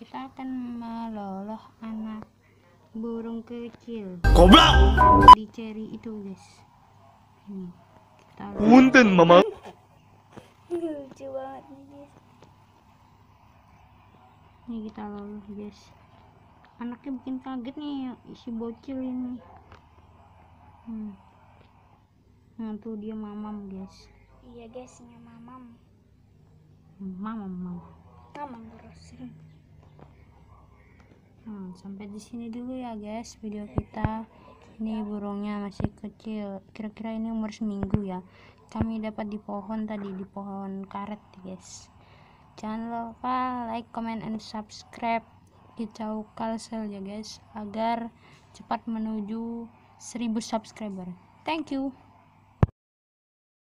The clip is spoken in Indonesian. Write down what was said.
kita akan meloloh anak burung kecil Goblok. di ceri itu guys. Ini kita Punten mama. Lucu banget nih guys. ini kita loloh guys. Anaknya bikin kaget nih si bocil ini. Nah tuh dia mamam guys. Iya guys, ini mamam Mamam. terus. Sampai di sini dulu ya guys video kita. Ini burungnya masih kecil, kira-kira ini umur seminggu ya. Kami dapat di pohon tadi, di pohon karet guys. Jangan lupa like, comment, and subscribe Kicau Kalsel ya guys, agar cepat menuju 1000 subscriber. Thank you.